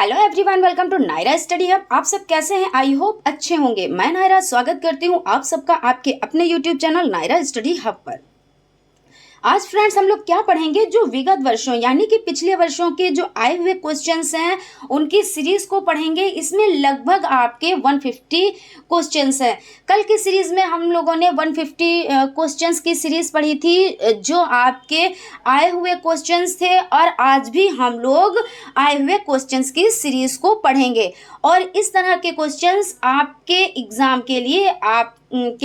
Hello everyone, welcome to Naira study hub. आप सब कैसे हैं? आई होप अच्छे होंगे। मैं नायरा स्वागत करती हूं आप सबका आपके अपने YouTube channel Naira study hub पर। आज फ्रेंड्स हम लोग क्या पढ़ेंगे, जो विगत वर्षों यानी कि पिछले वर्षों के जो आए हुए क्वेश्चंस हैं उनकी सीरीज को पढ़ेंगे। इसमें लगभग आपके 150 क्वेश्चंस हैं। कल की सीरीज में हम लोगों ने 150 क्वेश्चंस की सीरीज पढ़ी थी, जो आपके आए हुए क्वेश्चंस थे, और आज भी हम लोग आए हुए क्वेश्चंस की सीरीज को पढ़ेंगे। और इस तरह के क्वेश्चंस आपके एग्जाम के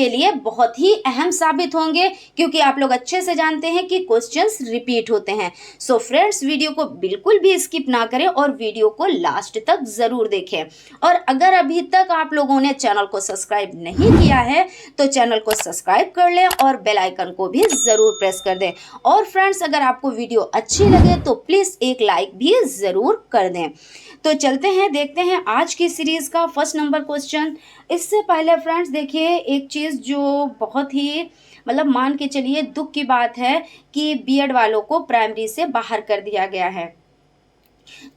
लिए बहुत ही अहम साबित होंगे, क्योंकि आप लोग अच्छे से जानते हैं कि क्वेश्चंस रिपीट होते हैं। सो फ्रेंड्स, वीडियो को बिल्कुल भी स्किप ना करें और वीडियो को लास्ट तक ज़रूर देखें। और अगर अभी तक आप लोगों ने चैनल को सब्सक्राइब नहीं किया है तो चैनल को सब्सक्राइब कर लें और बेल आइकन को भी ज़रूर प्रेस कर दें। और फ्रेंड्स, अगर आपको वीडियो अच्छी लगे तो प्लीज़ एक लाइक भी ज़रूर कर दें। तो चलते हैं, देखते हैं आज की सीरीज़ का फर्स्ट नंबर क्वेश्चन। इससे पहले फ्रेंड्स देखिए, एक चीज़ जो बहुत ही मान के चलिए दुख की बात है कि बीएड वालों को प्राइमरी से बाहर कर दिया गया है।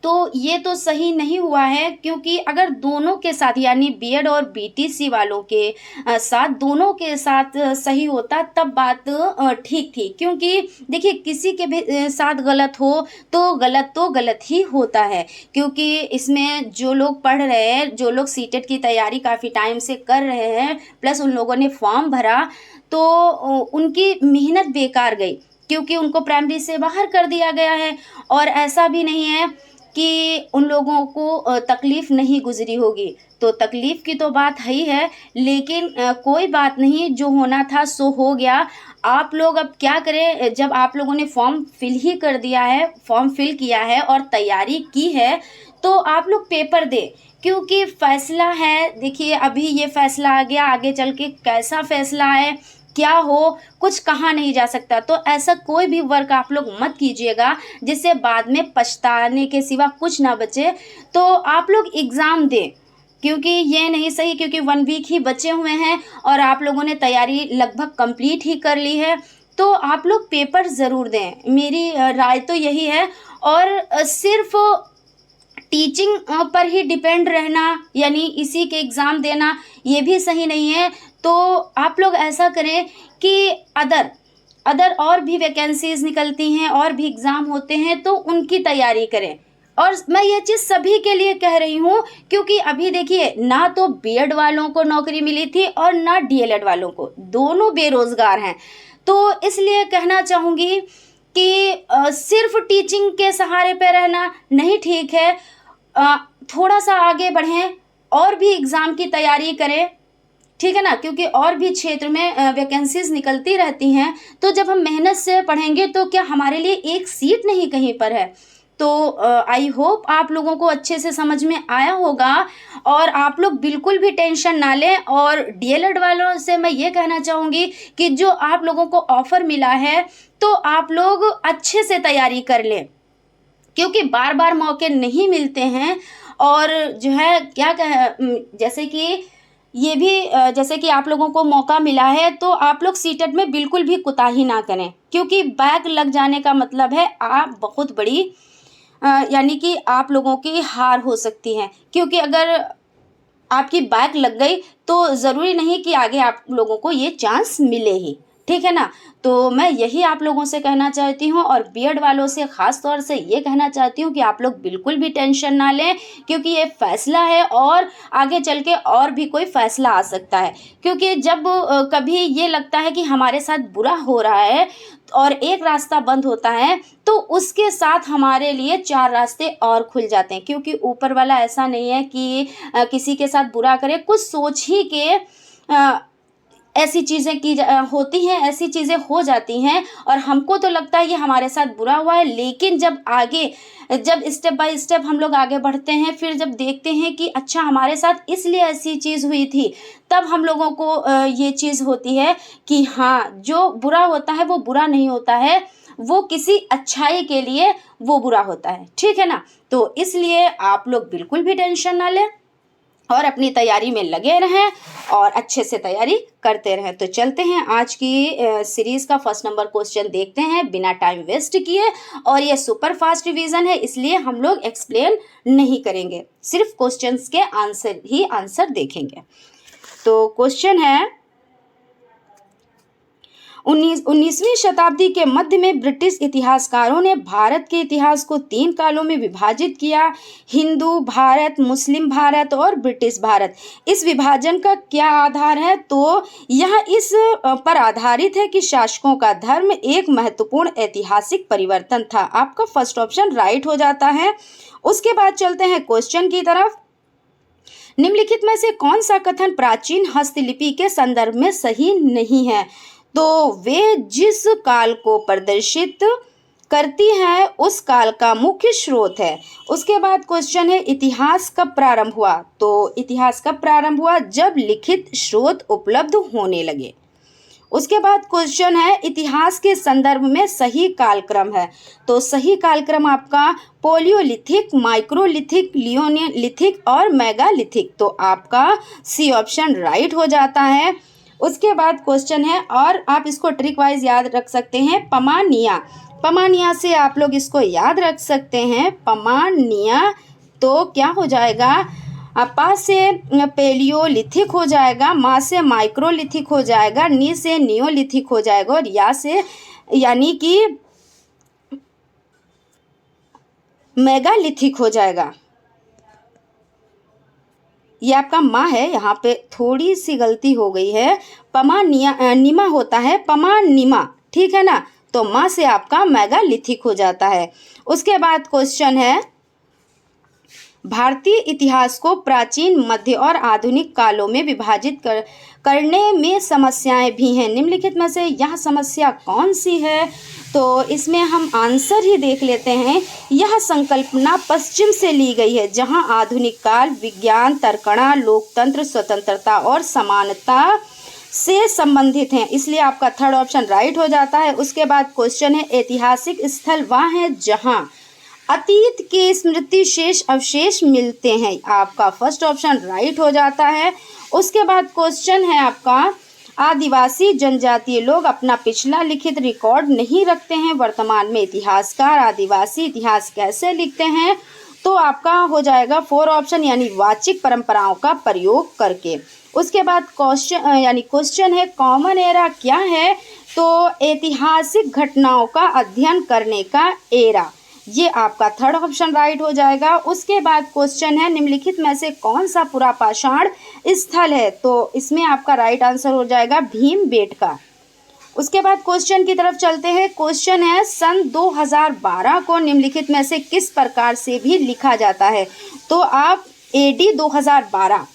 तो ये तो सही नहीं हुआ है, क्योंकि अगर दोनों के साथ यानी बीएड और बीटीसी वालों के साथ दोनों के साथ सही होता तब बात ठीक थी। क्योंकि देखिए, किसी के भी साथ गलत हो तो गलत ही होता है। क्योंकि इसमें जो लोग पढ़ रहे हैं, जो लोग सीटेट की तैयारी काफ़ी टाइम से कर रहे हैं, प्लस उन लोगों ने फॉर्म भरा, तो उनकी मेहनत बेकार गई, क्योंकि उनको प्राइमरी से बाहर कर दिया गया है। और ऐसा भी नहीं है कि उन लोगों को तकलीफ़ नहीं गुजरी होगी, तो तकलीफ़ की तो बात है ही है। लेकिन कोई बात नहीं, जो होना था सो हो गया। आप लोग अब क्या करें, जब आप लोगों ने फॉर्म फिल ही कर दिया है, फॉर्म फिल किया है और तैयारी की है, तो आप लोग पेपर दें। क्योंकि फ़ैसला है, देखिए अभी ये फ़ैसला आ गया, आगे चल के कैसा फ़ैसला है, क्या हो, कुछ कहा नहीं जा सकता। तो ऐसा कोई भी वर्क आप लोग मत कीजिएगा जिससे बाद में पछताने के सिवा कुछ ना बचे। तो आप लोग एग्ज़ाम दें, क्योंकि ये नहीं सही, क्योंकि 1 वीक ही बचे हुए हैं और आप लोगों ने तैयारी लगभग कंप्लीट ही कर ली है। तो आप लोग पेपर ज़रूर दें, मेरी राय तो यही है। और सिर्फ टीचिंग पर ही डिपेंड रहना यानी इसी के एग्ज़ाम देना, ये भी सही नहीं है। तो आप लोग ऐसा करें कि अदर और भी वैकेंसीज़ निकलती हैं और भी एग्ज़ाम होते हैं, तो उनकी तैयारी करें। और मैं ये चीज़ सभी के लिए कह रही हूँ, क्योंकि अभी देखिए, ना तो बीएड वालों को नौकरी मिली थी और ना डीएलएड वालों को, दोनों बेरोज़गार हैं। तो इसलिए कहना चाहूँगी कि सिर्फ टीचिंग के सहारे पे रहना नहीं ठीक है। थोड़ा सा आगे बढ़ें और भी एग्ज़ाम की तैयारी करें, ठीक है ना। क्योंकि और भी क्षेत्र में वैकेंसीज़ निकलती रहती हैं। तो जब हम मेहनत से पढ़ेंगे तो क्या हमारे लिए एक सीट नहीं कहीं पर है। तो आई होप आप लोगों को अच्छे से समझ में आया होगा और आप लोग बिल्कुल भी टेंशन ना लें। और डीएलएड वालों से मैं ये कहना चाहूँगी कि जो आप लोगों को ऑफ़र मिला है, तो आप लोग अच्छे से तैयारी कर लें, क्योंकि बार बार मौके नहीं मिलते हैं। और जो है क्या जैसे कि ये भी जैसे कि आप लोगों को मौका मिला है, तो आप लोग सीटेट में बिल्कुल भी कुताही ना करें, क्योंकि बैक लग जाने का मतलब है आप बहुत बड़ी यानी कि आप लोगों की हार हो सकती है। क्योंकि अगर आपकी बैक लग गई तो ज़रूरी नहीं कि आगे आप लोगों को ये चांस मिले ही, ठीक है ना। तो मैं यही आप लोगों से कहना चाहती हूँ, और बीएड वालों से ख़ास तौर से ये कहना चाहती हूँ कि आप लोग बिल्कुल भी टेंशन ना लें, क्योंकि ये फ़ैसला है और आगे चल के और भी कोई फ़ैसला आ सकता है। क्योंकि जब कभी ये लगता है कि हमारे साथ बुरा हो रहा है और एक रास्ता बंद होता है, तो उसके साथ हमारे लिए 4 रास्ते और खुल जाते हैं। क्योंकि ऊपर वाला ऐसा नहीं है कि किसी के साथ बुरा करे, कुछ सोच ही के ऐसी चीज़ें होती हैं, ऐसी चीज़ें हो जाती हैं। और हमको तो लगता है ये हमारे साथ बुरा हुआ है, लेकिन जब स्टेप बाय स्टेप हम लोग आगे बढ़ते हैं, फिर जब देखते हैं कि अच्छा हमारे साथ इसलिए ऐसी चीज़ हुई थी, तब हम लोगों को ये चीज़ होती है कि हाँ, जो बुरा होता है वो बुरा नहीं होता है, वो किसी अच्छाई के लिए वो बुरा होता है, ठीक है ना। तो इसलिए आप लोग बिल्कुल भी टेंशन ना लें। और अपनी तैयारी में लगे रहें और अच्छे से तैयारी करते रहें। तो चलते हैं आज की सीरीज़ का फर्स्ट नंबर क्वेश्चन देखते हैं बिना टाइम वेस्ट किए। और ये सुपर फास्ट रिवीजन है, इसलिए हम लोग एक्सप्लेन नहीं करेंगे, सिर्फ क्वेश्चंस के आंसर देखेंगे। तो क्वेश्चन है 19वीं शताब्दी के मध्य में ब्रिटिश इतिहासकारों ने भारत के इतिहास को 3 कालों में विभाजित किया, हिंदू भारत, मुस्लिम भारत और ब्रिटिश भारत। इस विभाजन का क्या आधार है? तो यह इस पर आधारित है कि शासकों का धर्म एक महत्वपूर्ण ऐतिहासिक परिवर्तन था। आपका फर्स्ट ऑप्शन राइट हो जाता है। उसके बाद चलते हैं क्वेश्चन की तरफ। निम्नलिखित में से कौन सा कथन प्राचीन हस्तलिपि के संदर्भ में सही नहीं है? तो वे जिस काल को प्रदर्शित करती है उस काल का मुख्य स्रोत है। उसके बाद क्वेश्चन है इतिहास कब प्रारंभ हुआ? तो इतिहास कब प्रारंभ हुआ? जब लिखित स्रोत उपलब्ध होने लगे। उसके बाद क्वेश्चन है इतिहास के संदर्भ में सही कालक्रम है। तो सही कालक्रम आपका पोलियोलिथिक, माइक्रोलिथिक, लियोलिथिक और मेगालिथिक। तो आपका सी ऑप्शन राइट हो जाता है। उसके बाद क्वेश्चन है, और आप इसको ट्रिक वाइज याद रख सकते हैं, पमानिया। पमानिया से आप लोग इसको याद रख सकते हैं, पमानिया। तो क्या हो जाएगा? पा से पेलियोलिथिक हो जाएगा, मा से माइक्रोलिथिक हो जाएगा, नी से नियोलिथिक हो जाएगा और या से यानी कि मेगालिथिक हो जाएगा। ये आपका मा है, यहाँ पे थोड़ी सी गलती हो गई है, निमा होता है निमा, ठीक है ना। तो मा से आपका मेगालिथिक हो जाता है। उसके बाद क्वेश्चन है भारतीय इतिहास को प्राचीन, मध्य और आधुनिक कालों में विभाजित करने में समस्याएं भी हैं। निम्नलिखित में से यह समस्या कौन सी है? तो इसमें हम आंसर ही देख लेते हैं। यह संकल्पना पश्चिम से ली गई है, जहां आधुनिक काल विज्ञान, तर्कणा, लोकतंत्र, स्वतंत्रता और समानता से संबंधित हैं, इसलिए आपका थर्ड ऑप्शन राइट हो जाता है। उसके बाद क्वेश्चन है ऐतिहासिक स्थल वह है जहां अतीत के स्मृति शेष अवशेष मिलते हैं। आपका फर्स्ट ऑप्शन राइट हो जाता है। उसके बाद क्वेश्चन है आपका आदिवासी जनजातीय लोग अपना पिछला लिखित रिकॉर्ड नहीं रखते हैं, वर्तमान में इतिहासकार आदिवासी इतिहास कैसे लिखते हैं? तो आपका हो जाएगा 4 ऑप्शन, यानी वाचिक परंपराओं का प्रयोग करके। उसके बाद क्वेश्चन है कॉमन एरा क्या है? तो ऐतिहासिक घटनाओं का अध्ययन करने का एरा, ये आपका थर्ड ऑप्शन राइट हो जाएगा। उसके बाद क्वेश्चन है निम्नलिखित में से कौन सा पुरापाषाण स्थल है? तो इसमें आपका राइट आंसर हो जाएगा भीमबेटका। उसके बाद क्वेश्चन की तरफ चलते हैं। क्वेश्चन है सन 2012 को निम्नलिखित में से किस प्रकार से भी लिखा जाता है? तो आप AD 2012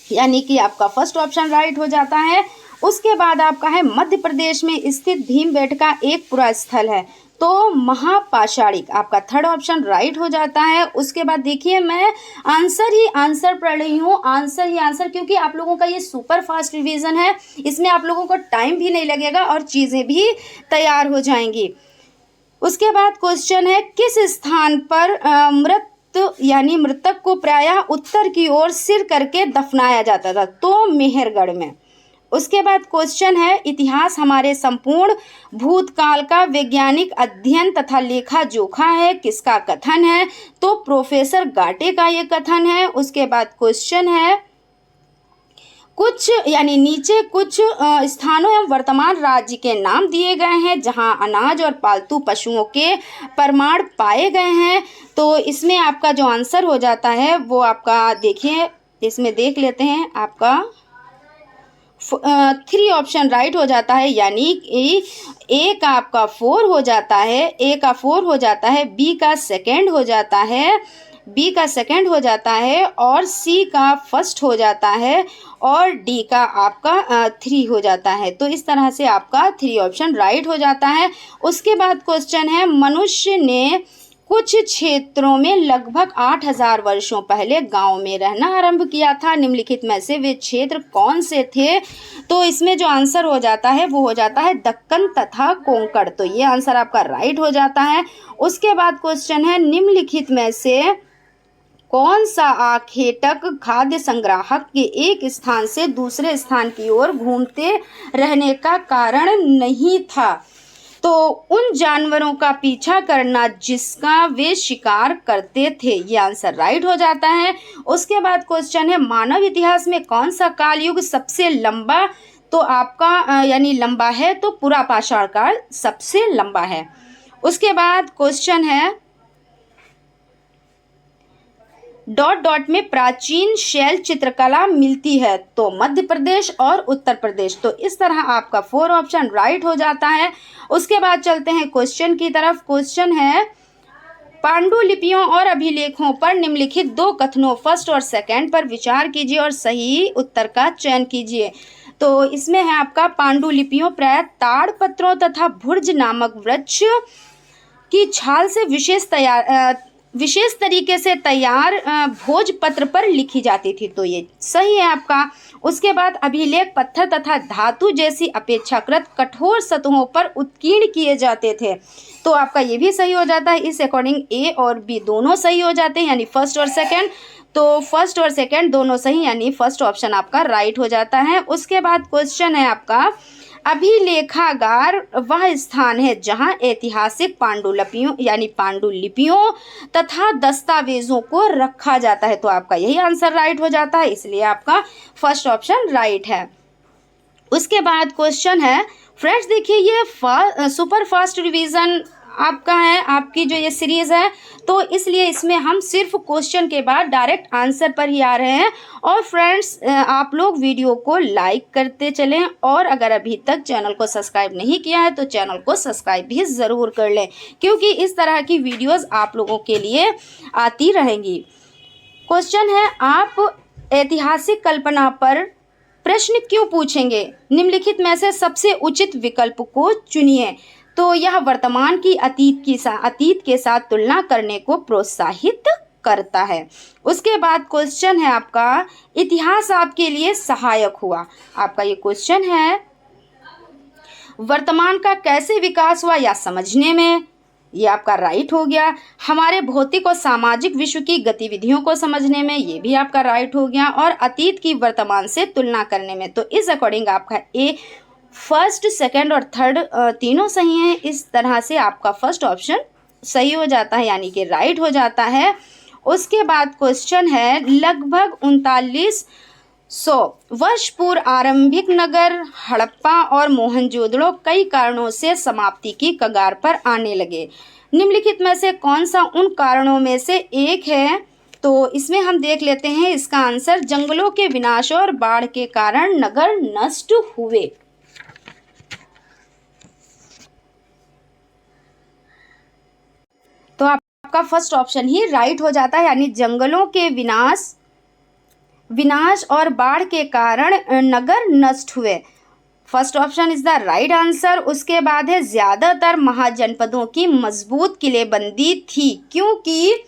यानी कि आपका फर्स्ट ऑप्शन राइट हो जाता है। उसके बाद आपका है मध्य प्रदेश में स्थित भीमबेटका एक पुरा स्थल है, तो महापाषाणिक, आपका थर्ड ऑप्शन राइट हो जाता है। उसके बाद देखिए मैं आंसर पढ़ रही हूँ, आंसर क्योंकि आप लोगों का ये सुपर फास्ट रिवीजन है, इसमें आप लोगों को टाइम भी नहीं लगेगा और चीज़ें भी तैयार हो जाएंगी। उसके बाद क्वेश्चन है किस स्थान पर मृतक को प्रायः उत्तर की ओर सिर करके दफनाया जाता था? तो मेहरगढ़ में। उसके बाद क्वेश्चन है इतिहास हमारे संपूर्ण भूतकाल का वैज्ञानिक अध्ययन तथा लेखा जोखा है, किसका कथन है? तो प्रोफेसर गाटे का ये कथन है। उसके बाद क्वेश्चन है नीचे कुछ स्थानों एवं वर्तमान राज्य के नाम दिए गए हैं जहां अनाज और पालतू पशुओं के प्रमाण पाए गए हैं। तो इसमें आपका जो आंसर हो जाता है वो आपका देखिए, इसमें देख लेते हैं, आपका 3 ऑप्शन राइट हो जाता है, यानी ए का आपका 4 हो जाता है, ए का 4 हो जाता है, बी का सेकंड हो जाता है, और सी का फर्स्ट हो जाता है और डी का आपका 3 हो जाता है। तो इस तरह से आपका 3 ऑप्शन राइट हो जाता है। उसके बाद क्वेश्चन है मनुष्य ने कुछ क्षेत्रों में लगभग 8000 वर्षों पहले गांव में रहना आरंभ किया था, निम्नलिखित में से वे क्षेत्र कौन से थे? तो इसमें जो आंसर हो जाता है वो हो जाता है दक्कन तथा कोंकण। तो ये आंसर आपका राइट हो जाता है। उसके बाद क्वेश्चन है निम्नलिखित में से कौन सा आखेटक खाद्य संग्राहक के एक स्थान से दूसरे स्थान की ओर घूमते रहने का कारण नहीं था? तो उन जानवरों का पीछा करना जिसका वे शिकार करते थे। ये आंसर राइट हो जाता है। उसके बाद क्वेश्चन है, मानव इतिहास में कौन सा कालयुग सबसे लंबा? तो आपका यानी लंबा है तो पूरा पाषाण काल सबसे लंबा है। उसके बाद क्वेश्चन है, डॉट डॉट में प्राचीन शैल चित्रकला मिलती है? तो मध्य प्रदेश और उत्तर प्रदेश। तो इस तरह आपका 4 ऑप्शन राइट हो जाता है। उसके बाद चलते हैं क्वेश्चन की तरफ। क्वेश्चन है, पांडुलिपियों और अभिलेखों पर निम्नलिखित 2 कथनों फर्स्ट और सेकंड पर विचार कीजिए और सही उत्तर का चयन कीजिए। तो इसमें है आपका, पांडुलिपियों प्रायः ताड़ पत्रों तथा भुर्ज नामक वृक्ष की छाल से विशेष तरीके से तैयार भोजपत्र पर लिखी जाती थी। तो ये सही है आपका। उसके बाद अभिलेख पत्थर तथा धातु जैसी अपेक्षाकृत कठोर सतहों पर उत्कीर्ण किए जाते थे। तो आपका ये भी सही हो जाता है। इस अकॉर्डिंग ए और बी दोनों सही हो जाते हैं, यानी फर्स्ट और सेकंड। तो फर्स्ट और सेकंड दोनों सही, यानी फर्स्ट ऑप्शन आपका राइट हो जाता है। उसके बाद क्वेश्चन है आपका, अभिलेखागार वह स्थान है जहां ऐतिहासिक पांडुलिपियों तथा दस्तावेजों को रखा जाता है। तो आपका यही आंसर राइट हो जाता है, इसलिए आपका फर्स्ट ऑप्शन राइट है। उसके बाद क्वेश्चन है, फ्रेंड्स देखिए ये सुपर फास्ट रिवीजन आपका है, आपकी जो ये सीरीज़ है, तो इसलिए इसमें हम सिर्फ क्वेश्चन के बाद डायरेक्ट आंसर पर ही आ रहे हैं। और फ्रेंड्स आप लोग वीडियो को लाइक करते चलें और अगर अभी तक चैनल को सब्सक्राइब नहीं किया है तो चैनल को सब्सक्राइब भी ज़रूर कर लें, क्योंकि इस तरह की वीडियोस आप लोगों के लिए आती रहेंगी। क्वेश्चन है, आप ऐतिहासिक कल्पना पर प्रश्न क्यों पूछेंगे? निम्नलिखित में से सबसे उचित विकल्प को चुनिए। तो यह वर्तमान की अतीत के साथ तुलना करने को प्रोत्साहित करता है। उसके बाद क्वेश्चन है आपका, इतिहास आपके लिए सहायक हुआ। आपका ये क्वेश्चन है, वर्तमान का कैसे विकास हुआ या समझने में? ये आपका राइट हो गया। हमारे भौतिक और सामाजिक विश्व की गतिविधियों को समझने में, ये भी आपका राइट हो गया। और अतीत की वर्तमान से तुलना करने में। तो इस अकॉर्डिंग आपका ए फर्स्ट, सेकंड और थर्ड तीनों सही हैं। इस तरह से आपका फर्स्ट ऑप्शन सही हो जाता है, यानी कि राइट हो जाता है। उसके बाद क्वेश्चन है, लगभग 3900 वर्ष पूर्व आरंभिक नगर हड़प्पा और मोहनजोदड़ो कई कारणों से समाप्ति की कगार पर आने लगे। निम्नलिखित में से कौन सा उन कारणों में से एक है? तो इसमें हम देख लेते हैं इसका आंसर, जंगलों के विनाश और बाढ़ के कारण नगर नष्ट हुए। तो आपका फर्स्ट ऑप्शन ही राइट हो जाता है, यानी जंगलों के विनाश और बाढ़ के कारण नगर नष्ट हुए। First option is the right answer. उसके बाद है, ज्यादातर महाजनपदों की मजबूत किलेबंदी थी क्योंकि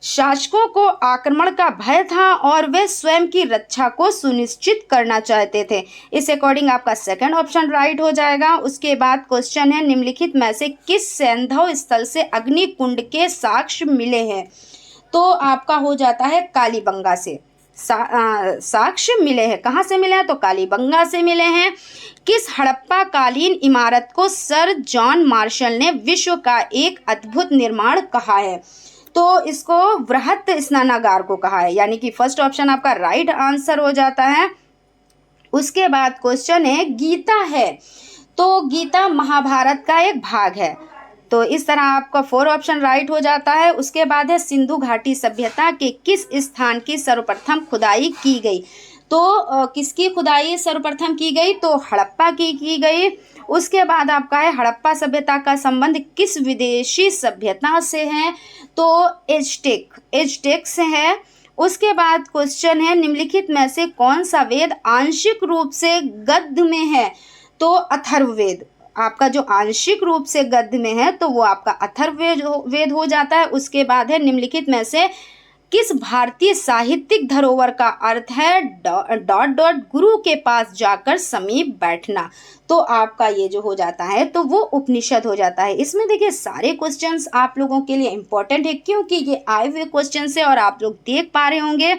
शासकों को आक्रमण का भय था और वे स्वयं की रक्षा को सुनिश्चित करना चाहते थे। इस अकॉर्डिंग आपका सेकंड ऑप्शन राइट हो जाएगा। उसके बाद क्वेश्चन है, निम्नलिखित में से किस सैंधव स्थल से अग्नि कुंड के साक्ष्य मिले हैं? तो आपका हो जाता है कालीबंगा से साक्ष्य मिले हैं। कहाँ से मिले हैं? तो कालीबंगा से मिले हैं। किस हड़प्पा कालीन इमारत को सर जॉन मार्शल ने विश्व का एक अद्भुत निर्माण कहा है? तो इसको वृहत स्नानागार को कहा है, यानी कि फर्स्ट ऑप्शन आपका राइट आंसर हो जाता है। उसके बाद क्वेश्चन है, गीता है, तो गीता महाभारत का एक भाग है। तो इस तरह आपका 4 ऑप्शन राइट हो जाता है। उसके बाद है, सिंधु घाटी सभ्यता के किस स्थान की सर्वप्रथम खुदाई की गई? तो किसकी खुदाई सर्वप्रथम की गई? तो हड़प्पा की गई। उसके बाद आपका है, हड़प्पा सभ्यता का संबंध किस विदेशी सभ्यता से है? तो एज़टेक से है। उसके बाद क्वेश्चन है, निम्नलिखित में से कौन सा वेद आंशिक रूप से गद्य में है? तो अथर्ववेद। आपका जो आंशिक रूप से गद्य में है तो वो आपका अथर्ववेद हो जाता है। उसके बाद है, निम्नलिखित में से किस भारतीय साहित्यिक धरोहर का अर्थ है डॉट डॉट गुरु के पास जाकर समीप बैठना। तो आपका ये जो हो जाता है तो वो उपनिषद हो जाता है। इसमें देखिए सारे क्वेश्चंस आप लोगों के लिए इंपॉर्टेंट है, क्योंकि ये आए हुए क्वेश्चन है और आप लोग देख पा रहे होंगे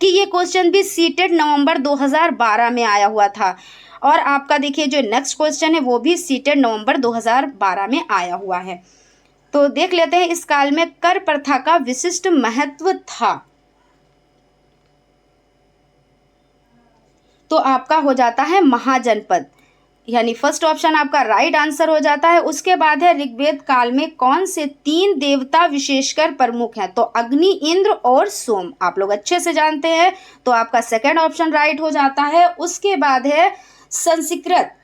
कि ये क्वेश्चन भी सीटेड नवंबर 2012 में आया हुआ था। और आपका देखिए जो नेक्स्ट क्वेश्चन है वो भी सीटेड नवंबर 2012 में आया हुआ है। तो देख लेते हैं इस काल में कर प्रथा का विशिष्ट महत्व था। तो आपका हो जाता है महाजनपद, यानी फर्स्ट ऑप्शन आपका राइट आंसर हो जाता है। उसके बाद है ऋग्वेद काल में कौन से 3 देवता विशेषकर प्रमुख हैं? तो अग्नि, इंद्र और सोम, आप लोग अच्छे से जानते हैं, तो आपका सेकंड ऑप्शन राइट हो जाता है। उसके बाद है संस्कृत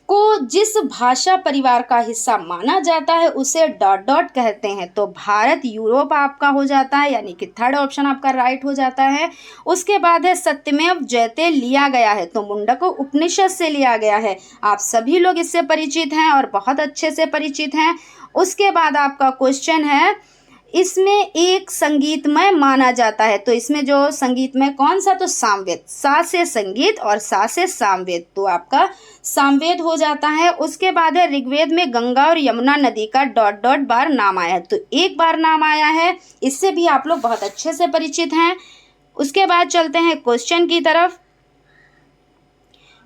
को जिस भाषा परिवार का हिस्सा माना जाता है उसे डॉट डॉट कहते हैं। तो भारत यूरोप आपका हो जाता है, यानी कि थर्ड ऑप्शन आपका राइट हो जाता है। उसके बाद है सत्यमेव जयते लिया गया है, तो मुंडक उपनिषद से लिया गया है। आप सभी लोग इससे परिचित हैं और बहुत अच्छे से परिचित हैं। उसके बाद आपका क्वेश्चन है इसमें एक संगीतमय माना जाता है, तो इसमें जो संगीतमय कौन सा? तो सामवेद, सा से संगीत और सा से सामवेद, तो आपका सामवेद हो जाता है। उसके बाद है ऋग्वेद में गंगा और यमुना नदी का डॉट डॉट बार नाम आया है, तो एक बार नाम आया है, इससे भी आप लोग बहुत अच्छे से परिचित हैं। उसके बाद चलते हैं क्वेश्चन की तरफ।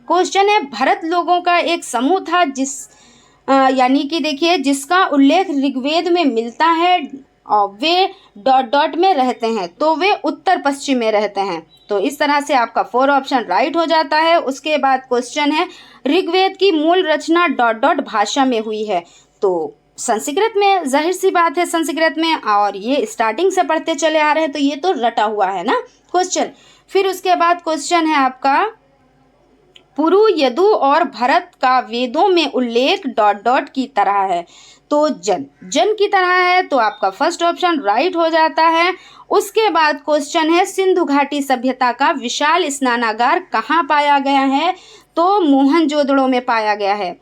क्वेश्चन है भरत लोगों का एक समूह था यानी कि देखिए जिसका उल्लेख ऋग्वेद में मिलता है और वे डॉट डॉट में रहते हैं, तो वे उत्तर पश्चिम में रहते हैं। तो इस तरह से आपका 4 ऑप्शन राइट हो जाता है। उसके बाद क्वेश्चन है ऋग्वेद की मूल रचना डॉट डॉट भाषा में हुई है, तो संस्कृत में, जाहिर सी बात है संस्कृत में, और ये स्टार्टिंग से पढ़ते चले आ रहे हैं तो ये तो रटा हुआ है ना क्वेश्चन। फिर उसके बाद क्वेश्चन है आपका पुरु, यदु और भरत का वेदों में उल्लेख डॉट डॉट की तरह है, तो जन की तरह है, तो आपका फर्स्ट ऑप्शन राइट हो जाता है। उसके बाद क्वेश्चन है सिंधु घाटी सभ्यता का विशाल स्नानागार कहाँ पाया गया है? तो मोहनजोदड़ो में पाया गया है।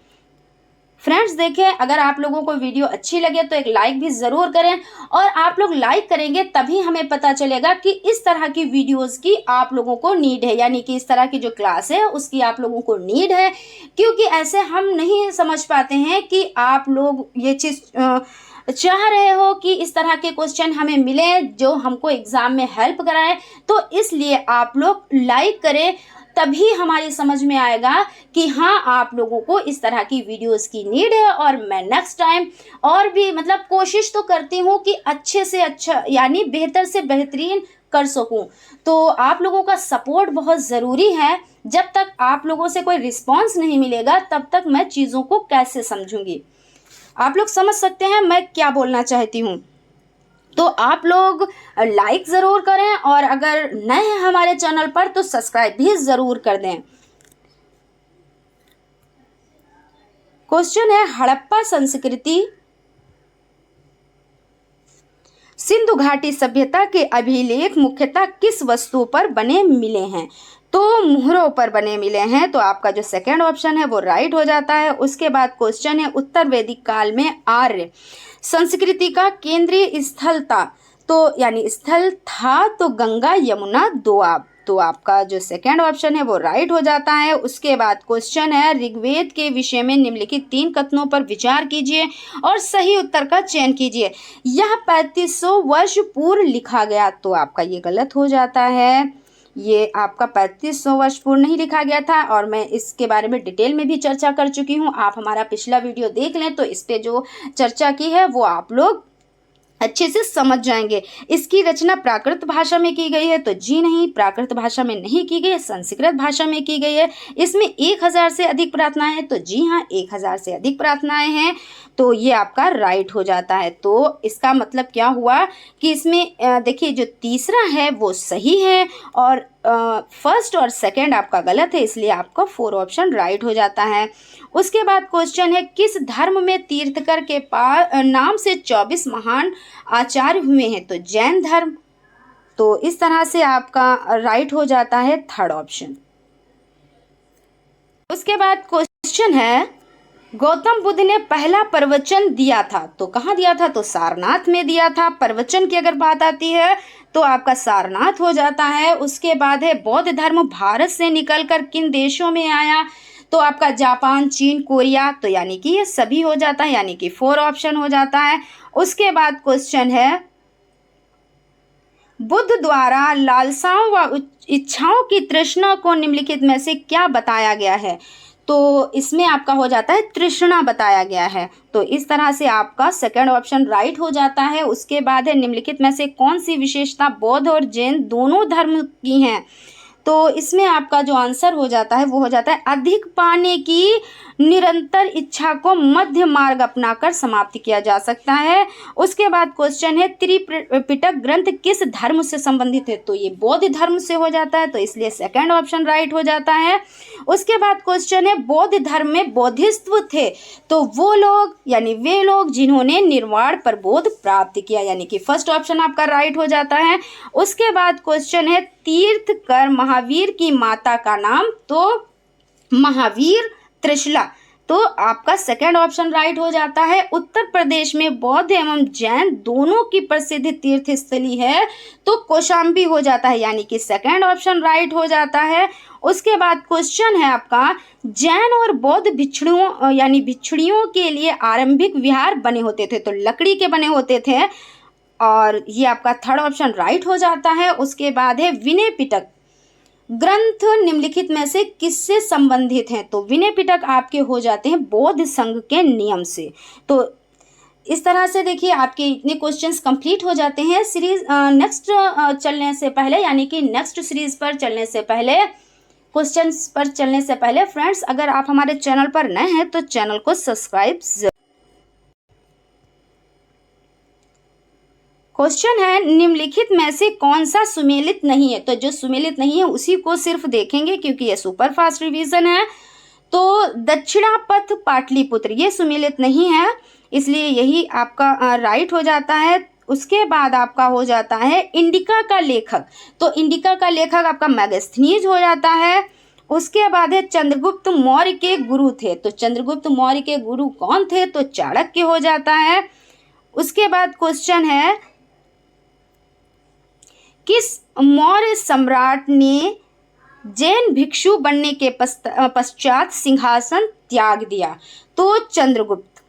फ्रेंड्स देखें, अगर आप लोगों को वीडियो अच्छी लगे तो एक लाइक भी ज़रूर करें, और आप लोग लाइक करेंगे तभी हमें पता चलेगा कि इस तरह की वीडियोस की आप लोगों को नीड है, यानी कि इस तरह की जो क्लास है उसकी आप लोगों को नीड है। क्योंकि ऐसे हम नहीं समझ पाते हैं कि आप लोग ये चीज़ चाह रहे हो कि इस तरह के क्वेश्चन हमें मिले जो हमको एग्ज़ाम में हेल्प कराए, तो इसलिए आप लोग लाइक करें, तभी हमारी समझ में आएगा कि हाँ आप लोगों को इस तरह की वीडियोस की नीड है। और मैं नेक्स्ट टाइम और भी मतलब कोशिश तो करती हूँ कि अच्छे से अच्छा यानी बेहतर से बेहतरीन कर सकूँ। तो आप लोगों का सपोर्ट बहुत ज़रूरी है। जब तक आप लोगों से कोई रिस्पॉन्स नहीं मिलेगा तब तक मैं चीज़ों को कैसे समझूंगी। आप लोग समझ सकते हैं मैं क्या बोलना चाहती हूँ। तो आप लोग लाइक ज़रूर करें, और अगर नए हैं हमारे चैनल पर तो सब्सक्राइब भी ज़रूर कर दें। क्वेश्चन है हड़प्पा संस्कृति सिंधु घाटी सभ्यता के अभिलेख मुख्यतः किस वस्तु पर बने मिले हैं? तो मुहरों पर बने मिले हैं, तो आपका जो सेकंड ऑप्शन है वो राइट हो जाता है। उसके बाद क्वेश्चन है उत्तर वैदिक काल में आर्य संस्कृति का केंद्रीय स्थल था, तो यानी स्थल था तो गंगा यमुना दोआब, तो आपका जो सेकंड ऑप्शन है वो राइट हो जाता है। उसके बाद क्वेश्चन है ऋग्वेद के विषय में निम्नलिखित 3 कथनों पर विचार कीजिए और सही उत्तर का चयन कीजिए। यह 3500 वर्ष पूर्व लिखा गया, तो आपका ये गलत हो जाता है। ये आपका 3500 वर्ष पूर्व नहीं लिखा गया था, और मैं इसके बारे में डिटेल में भी चर्चा कर चुकी हूँ। आप हमारा पिछला वीडियो देख लें तो इस पे जो चर्चा की है वो आप लोग अच्छे से समझ जाएंगे। इसकी रचना प्राकृत भाषा में की गई है, तो जी नहीं, प्राकृत भाषा में नहीं की गई है, संस्कृत भाषा में की गई है। इसमें 1000 से अधिक प्रार्थनाएं हैं, तो जी हाँ 1000 से अधिक प्रार्थनाएं हैं, तो ये आपका राइट हो जाता है। तो इसका मतलब क्या हुआ कि इसमें देखिए जो तीसरा है वो सही है और फर्स्ट और सेकंड आपका गलत है, इसलिए आपका 4 ऑप्शन राइट हो जाता है। उसके बाद क्वेश्चन है किस धर्म में तीर्थकर के नाम से 24 महान आचार्य हुए हैं? तो जैन धर्म, तो इस तरह से आपका राइट हो जाता है थर्ड ऑप्शन। उसके बाद क्वेश्चन है गौतम बुद्ध ने पहला प्रवचन दिया था तो कहाँ दिया था, तो सारनाथ में दिया था। प्रवचन की अगर बात आती है तो आपका सारनाथ हो जाता है। उसके बाद है बौद्ध धर्म भारत से निकलकर किन देशों में आया, तो आपका जापान, चीन, कोरिया, तो यानी कि ये सभी हो जाता है, यानी कि 4 ऑप्शन हो जाता है। उसके बाद क्वेश्चन है बुद्ध द्वारा लालसाओं व इच्छाओं की तृष्णा को निम्नलिखित में से क्या बताया गया है, तो इसमें आपका हो जाता है तृष्णा बताया गया है। तो इस तरह से आपका सेकंड ऑप्शन राइट हो जाता है। उसके बाद है निम्नलिखित में से कौन सी विशेषता बौद्ध और जैन दोनों धर्म की हैं, तो इसमें आपका जो आंसर हो जाता है वो हो जाता है अधिक पाने की निरंतर इच्छा को मध्य मार्ग अपनाकर समाप्त किया जा सकता है। उसके बाद क्वेश्चन है त्रिपिटक ग्रंथ किस धर्म से संबंधित है, तो ये बौद्ध धर्म से हो जाता है, तो इसलिए सेकंड ऑप्शन राइट हो जाता है। उसके बाद क्वेश्चन है बौद्ध धर्म में बोधिसत्व थे, तो वो लोग यानी वे लोग जिन्होंने निर्वाण प्रबोध प्राप्त किया, यानी कि फर्स्ट ऑप्शन आपका राइट हो जाता है। उसके बाद क्वेश्चन है तीर्थकर महावीर की माता का नाम, तो महावीर त्रिशला, तो आपका सेकंड ऑप्शन राइट हो जाता है। उत्तर प्रदेश में बौद्ध एवं जैन दोनों की प्रसिद्ध तीर्थ स्थली है, तो कौशाम्बी हो जाता है, यानी कि सेकंड ऑप्शन राइट हो जाता है। उसके बाद क्वेश्चन है आपका जैन और बौद्ध भिक्षुओं यानी भिक्षुणियों के लिए आरंभिक विहार बने होते थे, तो लकड़ी के बने होते थे, और ये आपका थर्ड ऑप्शन राइट हो जाता है। उसके बाद है विनय पिटक ग्रंथ निम्नलिखित में से किससे संबंधित हैं, तो विनय पिटक आपके हो जाते हैं बौद्ध संघ के नियम से। तो इस तरह से देखिए आपके इतने क्वेश्चंस कंप्लीट हो जाते हैं। सीरीज नेक्स्ट चलने से पहले, यानी कि नेक्स्ट सीरीज पर चलने से पहले, क्वेश्चंस पर चलने से पहले फ्रेंड्स, अगर आप हमारे चैनल पर नए हैं तो चैनल को सब्सक्राइब। क्वेश्चन है निम्नलिखित में से कौन सा सुमेलित नहीं है, तो जो सुमेलित नहीं है उसी को सिर्फ देखेंगे क्योंकि ये सुपर फास्ट रिवीजन है। तो दक्षिणापथ पाटलिपुत्र ये सुमेलित नहीं है, इसलिए यही आपका राइट हो जाता है। उसके बाद आपका हो जाता है इंडिका का लेखक, तो इंडिका का लेखक आपका मैगस्थनीज हो जाता है। उसके बाद है चंद्रगुप्त मौर्य के गुरु थे, तो चंद्रगुप्त मौर्य के गुरु कौन थे, तो चाणक्य हो जाता है। उसके बाद क्वेश्चन है किस मौर्य सम्राट ने जैन भिक्षु बनने के पश्चात सिंहासन त्याग दिया, तो चंद्रगुप्त,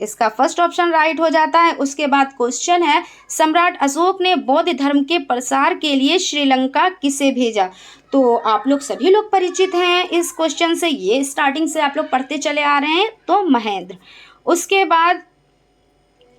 इसका फर्स्ट ऑप्शन राइट हो जाता है। उसके बाद क्वेश्चन है सम्राट अशोक ने बौद्ध धर्म के प्रसार के लिए श्रीलंका किसे भेजा, तो आप लोग सभी लोग परिचित हैं इस क्वेश्चन से, ये स्टार्टिंग से आप लोग पढ़ते चले आ रहे हैं, तो महेंद्र। उसके बाद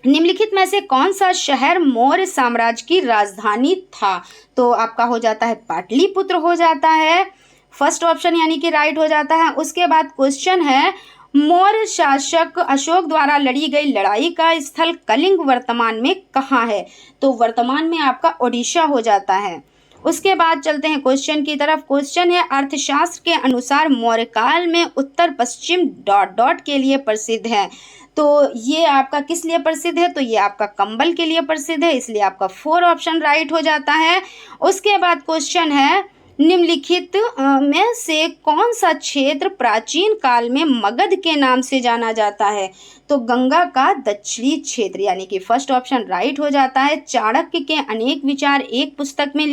निम्नलिखित में से कौन सा शहर मौर्य साम्राज्य की राजधानी था, तो आपका हो जाता है पाटलिपुत्र हो जाता है, फर्स्ट ऑप्शन यानी कि राइट हो जाता है। उसके बाद क्वेश्चन है मौर्य शासक अशोक द्वारा लड़ी गई लड़ाई का स्थल कलिंग वर्तमान में कहाँ है, तो वर्तमान में आपका ओडिशा हो जाता है। उसके बाद चलते हैं क्वेश्चन की तरफ। क्वेश्चन है अर्थशास्त्र के अनुसार मौर्य काल में उत्तर पश्चिम डॉट डॉट के लिए प्रसिद्ध है, तो ये आपका किस लिए प्रसिद्ध है, तो ये आपका कंबल के लिए प्रसिद्ध है, इसलिए आपका 4 ऑप्शन राइट हो जाता है। उसके बाद क्वेश्चन है निम्नलिखित में से कौन सा क्षेत्र प्राचीन काल में मगध के नाम से जाना जाता है, तो गंगा का दक्षिणी क्षेत्र, यानी कि फर्स्ट ऑप्शन राइट हो जाता है। चाणक्य के अनेक विचार एक पुस्तक में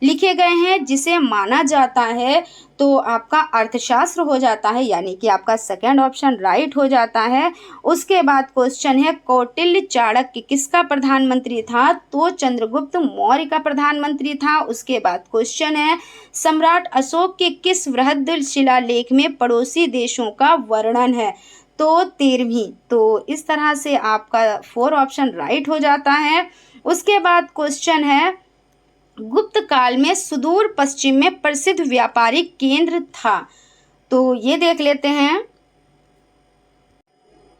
लिखे गए हैं जिसे माना जाता है, तो आपका अर्थशास्त्र हो जाता है, यानी कि आपका सेकंड ऑप्शन राइट हो जाता है। उसके बाद क्वेश्चन है कौटिल्य चाणक्य किसका प्रधानमंत्री था, तो चंद्रगुप्त मौर्य का प्रधानमंत्री था। उसके बाद क्वेश्चन है सम्राट अशोक के किस वृहद शिलालेख में पड़ोसी देशों का वर्णन है, तो 13वीं, तो इस तरह से आपका 4 ऑप्शन राइट हो जाता है। उसके बाद क्वेश्चन है गुप्त काल में सुदूर पश्चिम में प्रसिद्ध व्यापारिक केंद्र था, तो ये देख लेते हैं।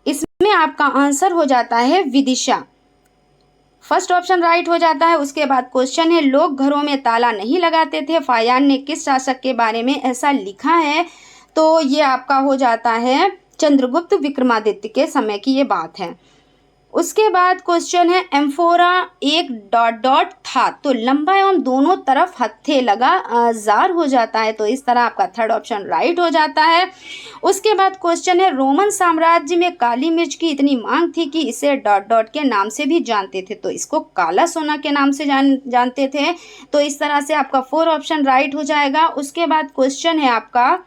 इसमें आपका आंसर हो जाता है विदिशा, फर्स्ट ऑप्शन राइट हो जाता है। उसके बाद क्वेश्चन है लोग घरों में ताला नहीं लगाते थे, फायान ने किस शासक के बारे में ऐसा लिखा है, तो ये आपका हो जाता है चंद्रगुप्त विक्रमादित्य के समय की ये बात है। उसके बाद क्वेश्चन है एम्फोरा एक डॉट डॉट था, तो लंबा एवं दोनों तरफ हत्थे लगा जार हो जाता है, तो इस तरह आपका थर्ड ऑप्शन राइट हो जाता है। उसके बाद क्वेश्चन है रोमन साम्राज्य में काली मिर्च की इतनी मांग थी कि इसे डॉट डॉट के नाम से भी जानते थे, तो इसको काला सोना के नाम से जानते थे, तो इस तरह से आपका 4 ऑप्शन राइट हो जाएगा। उसके बाद क्वेश्चन है आपका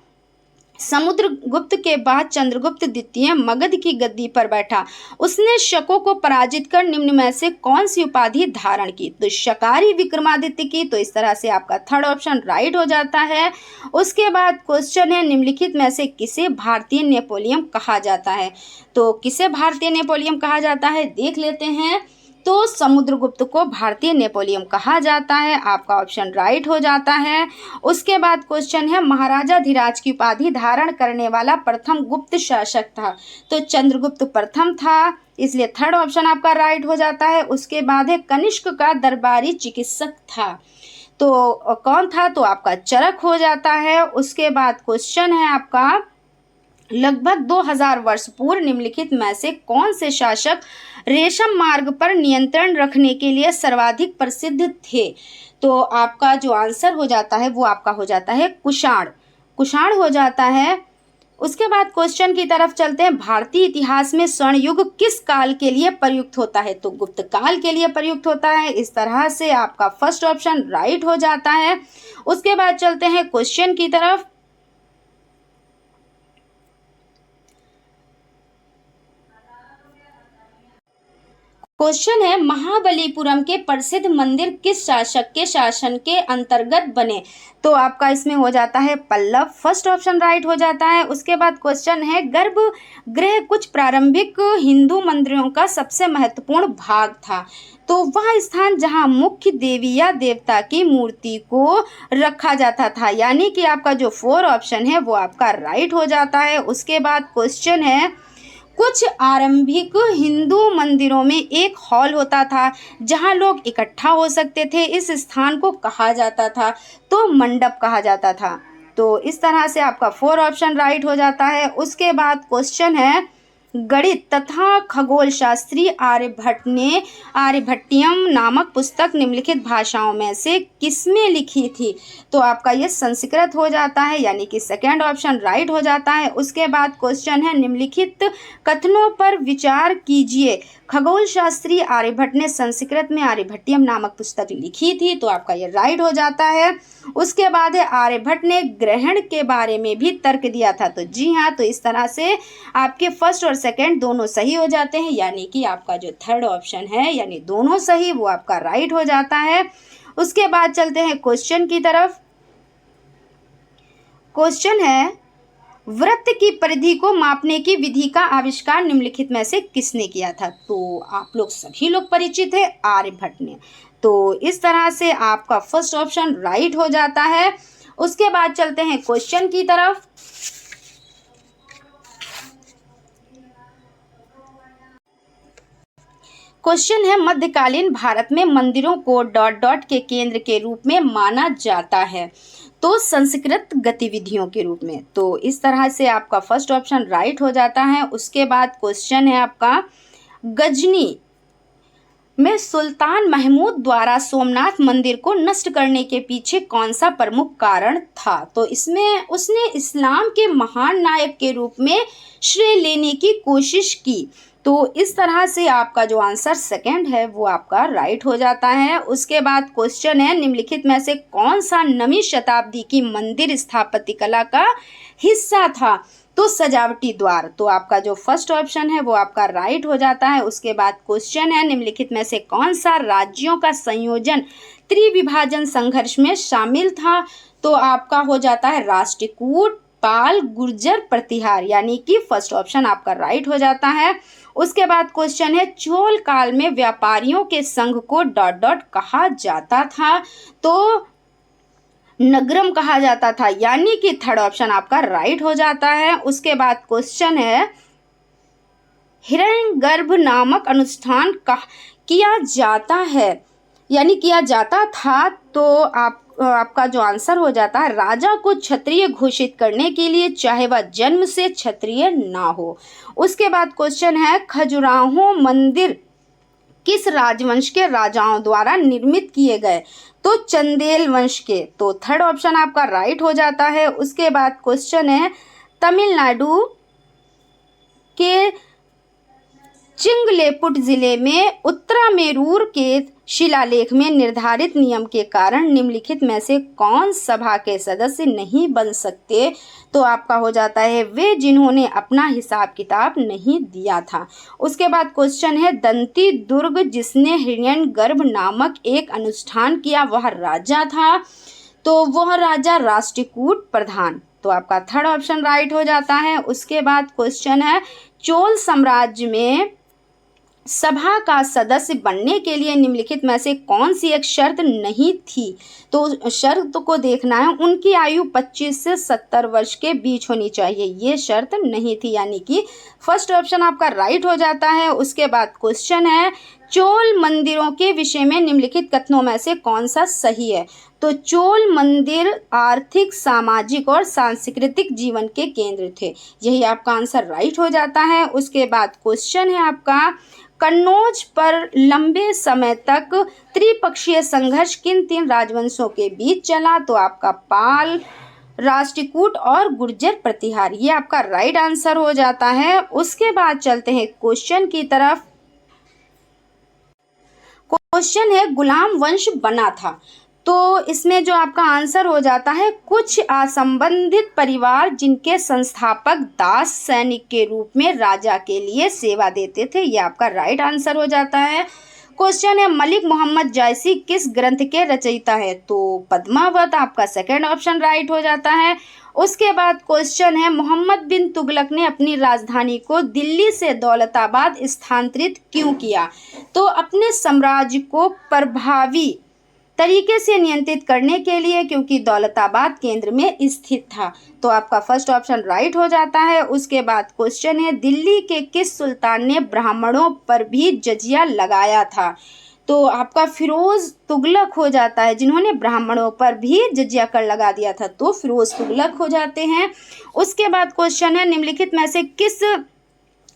समुद्रगुप्त के बाद चंद्रगुप्त द्वितीय मगध की गद्दी पर बैठा, उसने शकों को पराजित कर निम्न में से कौन सी उपाधि धारण की, तो शकारी विक्रमादित्य की, तो इस तरह से आपका थर्ड ऑप्शन राइट हो जाता है। उसके बाद क्वेश्चन है निम्नलिखित में से किसे भारतीय नेपोलियन कहा जाता है, तो किसे भारतीय नेपोलियन कहा जाता है देख लेते हैं। तो समुद्रगुप्त को भारतीय नेपोलियन कहा जाता है, आपका ऑप्शन राइट हो जाता है। उसके बाद क्वेश्चन है महाराजा धीराज की उपाधि धारण करने वाला प्रथम गुप्त शासक था, तो चंद्रगुप्त प्रथम था, इसलिए थर्ड ऑप्शन आपका राइट हो जाता है। उसके बाद है कनिष्क का दरबारी चिकित्सक था, तो कौन था, तो आपका चरक हो जाता है। उसके बाद क्वेश्चन है आपका लगभग 2000 वर्ष पूर्व निम्नलिखित में से कौन से शासक रेशम मार्ग पर नियंत्रण रखने के लिए सर्वाधिक प्रसिद्ध थे, तो आपका जो आंसर हो जाता है वो आपका हो जाता है कुषाण, कुषाण हो जाता है। उसके बाद क्वेश्चन की तरफ चलते हैं, भारतीय इतिहास में स्वर्ण युग किस काल के लिए प्रयुक्त होता है, तो गुप्त काल के लिए प्रयुक्त होता है, इस तरह से आपका फर्स्ट ऑप्शन राइट हो जाता है। उसके बाद चलते हैं क्वेश्चन की तरफ। क्वेश्चन है महाबलीपुरम के प्रसिद्ध मंदिर किस शासक के शासन के अंतर्गत बने, तो आपका इसमें हो जाता है पल्लव, फर्स्ट ऑप्शन राइट हो जाता है। उसके बाद क्वेश्चन है गर्भगृह कुछ प्रारंभिक हिंदू मंदिरों का सबसे महत्वपूर्ण भाग था, तो वह स्थान जहां मुख्य देवी या देवता की मूर्ति को रखा जाता था, यानी कि आपका जो 4 ऑप्शन है वो आपका राइट हो जाता है। उसके बाद क्वेश्चन है कुछ आरंभिक हिंदू मंदिरों में एक हॉल होता था जहां लोग इकट्ठा हो सकते थे, इस स्थान को कहा जाता था, तो मंडप कहा जाता था, तो इस तरह से आपका 4 ऑप्शन राइट हो जाता है। उसके बाद क्वेश्चन है गणित तथा खगोल शास्त्री आर्यभट्ट ने आर्यभट्टियम नामक पुस्तक निम्नलिखित भाषाओं में से किसमें लिखी थी, तो आपका ये संस्कृत हो जाता है, यानी कि सेकंड ऑप्शन राइट हो जाता है। उसके बाद क्वेश्चन है निम्नलिखित कथनों पर विचार कीजिए, खगोल शास्त्री आर्यभट्ट ने संस्कृत में आर्यभट्टियम नामक पुस्तक लिखी थी, तो आपका ये राइट हो जाता है। उसके बाद है आर्यभट्ट ने ग्रहण के बारे में भी तर्क दिया था, तो जी हाँ, तो इस तरह से आपके फर्स्ट और सेकंड दोनों सही हो जाते हैं, यानी कि आपका जो थर्ड ऑप्शन है यानी दोनों सही वो आपका राइट हो जाता है। उसके बाद चलते हैं क्वेश्चन की तरफ। क्वेश्चन है वृत्त की परिधि को मापने की विधि का आविष्कार निम्नलिखित में से किसने किया था, तो आप लोग सभी लोग परिचित है आर्यभट्ट ने, तो इस तरह से आपका फर्स्ट ऑप्शन राइट हो जाता है। उसके बाद चलते हैं क्वेश्चन की तरफ। क्वेश्चन है मध्यकालीन भारत में मंदिरों को डॉट डॉट के केंद्र के रूप में माना जाता है, तो संस्कृत गतिविधियों के रूप में, तो इस तरह से आपका फर्स्ट ऑप्शन राइट हो जाता है। उसके बाद क्वेश्चन है आपका गजनी में सुल्तान महमूद द्वारा सोमनाथ मंदिर को नष्ट करने के पीछे कौन सा प्रमुख कारण था, तो इसमें उसने इस्लाम के महान नायक के रूप में श्रेय लेने की कोशिश की, तो इस तरह से आपका जो आंसर सेकंड है वो आपका राइट हो जाता है। उसके बाद क्वेश्चन है निम्नलिखित में से कौन सा नवीं शताब्दी की मंदिर स्थापत्य कला का हिस्सा था, तो सजावटी द्वार, तो आपका जो फर्स्ट ऑप्शन है वो आपका राइट हो जाता है। उसके बाद क्वेश्चन है निम्नलिखित में से कौन सा राज्यों का संयोजन त्रिविभाजन संघर्ष में शामिल था, तो आपका हो जाता है राष्ट्रकूट पाल गुर्जर प्रतिहार, यानी कि फर्स्ट ऑप्शन आपका राइट हो जाता है। उसके बाद क्वेश्चन है चोल काल में व्यापारियों के संघ को डॉट डॉट कहा जाता था, तो नगरम कहा जाता था, यानी कि थर्ड ऑप्शन आपका राइट हो जाता है। उसके बाद क्वेश्चन है हिरण्यगर्भ नामक अनुष्ठान किया जाता है यानी किया जाता था, तो आप आपका जो आंसर हो जाता है, राजा को क्षत्रिय घोषित करने के लिए, चाहे वह जन्म से क्षत्रिय ना हो। उसके बाद क्वेश्चन है, खजुराहो मंदिर किस राजवंश के राजाओं द्वारा निर्मित किए गए? तो चंदेल वंश के। तो थर्ड ऑप्शन आपका राइट हो जाता है। उसके बाद क्वेश्चन है, तमिलनाडु के चिंगलेपुट जिले में उत्तरामेरूर के शिलालेख में निर्धारित नियम के कारण निम्नलिखित में से कौन सभा के सदस्य नहीं बन सकते? तो आपका हो जाता है, वे जिन्होंने अपना हिसाब किताब नहीं दिया था। उसके बाद क्वेश्चन है, दंती दुर्ग जिसने हिरण्यगर्भ नामक एक अनुष्ठान किया वह राजा था? तो वह राजा राष्ट्रकूट प्रधान। तो आपका थर्ड ऑप्शन राइट हो जाता है। उसके बाद क्वेश्चन है, चोल साम्राज्य में सभा का सदस्य बनने के लिए निम्नलिखित में से कौन सी एक शर्त नहीं थी? तो शर्त को देखना है, उनकी आयु 25 से 70 वर्ष के बीच होनी चाहिए, ये शर्त नहीं थी, यानी कि फर्स्ट ऑप्शन आपका राइट हो जाता है। उसके बाद क्वेश्चन है, चोल मंदिरों के विषय में निम्नलिखित कथनों में से कौन सा सही है? तो चोल मंदिर आर्थिक, सामाजिक और सांस्कृतिक जीवन के केंद्र थे, यही आपका आंसर राइट हो जाता है। उसके बाद क्वेश्चन है आपका, कन्नौज पर लंबे समय तक त्रिपक्षीय संघर्ष किन तीन राजवंशों के बीच चला? तो आपका पाल, राष्ट्रकूट और गुर्जर प्रतिहार, ये आपका राइट आंसर हो जाता है। उसके बाद चलते हैं क्वेश्चन की तरफ। क्वेश्चन है, गुलाम वंश बना था? तो इसमें जो आपका आंसर हो जाता है, कुछ असंबंधित परिवार जिनके संस्थापक दास सैनिक के रूप में राजा के लिए सेवा देते थे, ये आपका राइट आंसर हो जाता है। क्वेश्चन है, मलिक मोहम्मद जायसी किस ग्रंथ के रचयिता है? तो पद्मावत, आपका सेकंड ऑप्शन राइट हो जाता है। उसके बाद क्वेश्चन है, मोहम्मद बिन तुगलक ने अपनी राजधानी को दिल्ली से दौलताबाद स्थानांतरित क्यों किया? तो अपने साम्राज्य को प्रभावी तरीके से नियंत्रित करने के लिए, क्योंकि दौलताबाद केंद्र में स्थित था। तो आपका फर्स्ट ऑप्शन राइट हो जाता है। उसके बाद क्वेश्चन है, दिल्ली के किस सुल्तान ने ब्राह्मणों पर भी जजिया लगाया था? तो आपका फिरोज तुगलक हो जाता है, जिन्होंने ब्राह्मणों पर भी जजिया कर लगा दिया था, तो फिरोज तुगलक हो जाते हैं। उसके बाद क्वेश्चन है, निम्नलिखित में से किस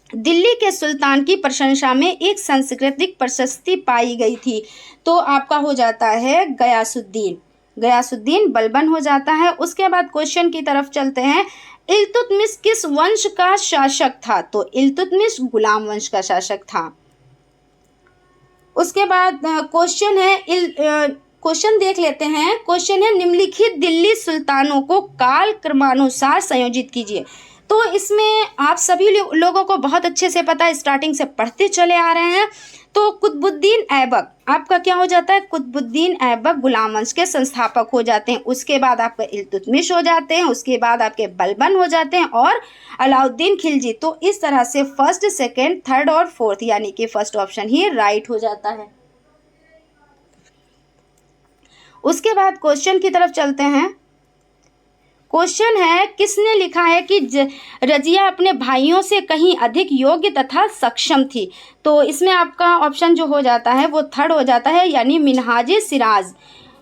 दिल्ली के सुल्तान की प्रशंसा में एक सांस्कृतिक प्रशस्ति पाई गई थी? तो आपका हो जाता है गयासुद्दीन, गयासुद्दीन बलबन हो जाता है। उसके बाद क्वेश्चन की तरफ चलते हैं, इल्तुतमिश किस वंश का शासक था? तो इल्तुतमिश गुलाम वंश का शासक था। उसके बाद क्वेश्चन है, क्वेश्चन देख लेते हैं। क्वेश्चन है, निम्नलिखित दिल्ली सुल्तानों को काल क्रमानुसार संयोजित कीजिए। तो इसमें आप सभी लोगों को बहुत अच्छे से पता है, स्टार्टिंग से पढ़ते चले आ रहे हैं। तो कुतुबुद्दीन ऐबक आपका क्या हो जाता है? कुतुबुद्दीन ऐबक गुलाम वंश के संस्थापक हो जाते हैं। उसके बाद आपका इल्तुतमिश हो जाते हैं, उसके बाद आपके बलबन हो जाते हैं और अलाउद्दीन खिलजी। तो इस तरह से फर्स्ट, सेकेंड, थर्ड और फोर्थ, यानी कि फर्स्ट ऑप्शन ही राइट हो जाता है। उसके बाद क्वेश्चन की तरफ चलते हैं। क्वेश्चन है, किसने लिखा है कि रजिया अपने भाइयों से कहीं अधिक योग्य तथा सक्षम थी? तो इसमें आपका ऑप्शन जो हो जाता है वो थर्ड हो जाता है, यानी मिनहाजे सिराज,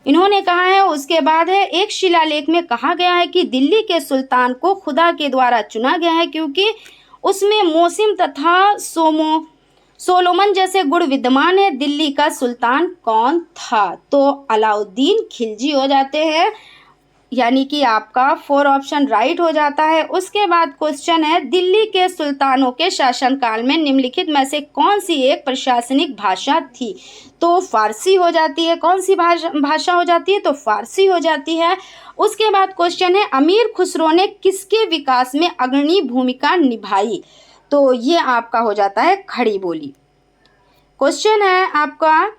इन्होंने कहा है। उसके बाद है, एक शिलालेख में कहा गया है कि दिल्ली के सुल्तान को खुदा के द्वारा चुना गया है क्योंकि उसमें मोसिम तथा सोलोमन जैसे गुण विद्यमान है। दिल्ली का सुल्तान कौन था? तो अलाउद्दीन खिलजी हो जाते हैं, यानी कि आपका फोर ऑप्शन राइट हो जाता है। उसके बाद क्वेश्चन है, दिल्ली के सुल्तानों के शासनकाल में निम्नलिखित में से कौन सी एक प्रशासनिक भाषा थी? तो फारसी हो जाती है। कौन सी भाषा हो जाती है? तो फारसी हो जाती है। उसके बाद क्वेश्चन है, अमीर खुसरो ने किसके विकास में अग्रणी भूमिका निभाई? तो ये आपका हो जाता है खड़ी बोली। क्वेश्चन है आपका,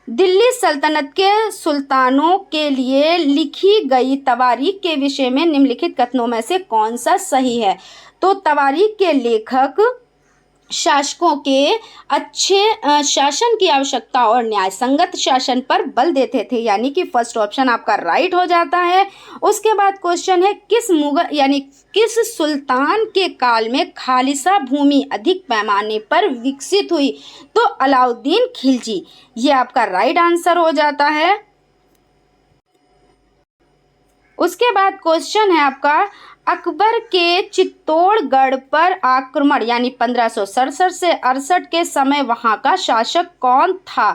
दिल्ली सल्तनत के सुल्तानों के लिए लिखी गई तवारीख के विषय में निम्नलिखित कथनों में से कौन सा सही है? तो तवारीख के लेखक शासकों के अच्छे शासन की आवश्यकता और न्यायसंगत शासन पर बल देते थे, यानी कि फर्स्ट ऑप्शन आपका राइट हो जाता है। उसके बाद क्वेश्चन है, किस मुगल यानी किस सुल्तान के काल में खालिसा भूमि अधिक पैमाने पर विकसित हुई? तो अलाउद्दीन खिलजी, ये आपका राइट आंसर हो जाता है। उसके बाद क्वेश्चन है आपका, अकबर के चित्तौड़गढ़ पर आक्रमण यानी 1567 से 68 के समय वहां का शासक कौन था?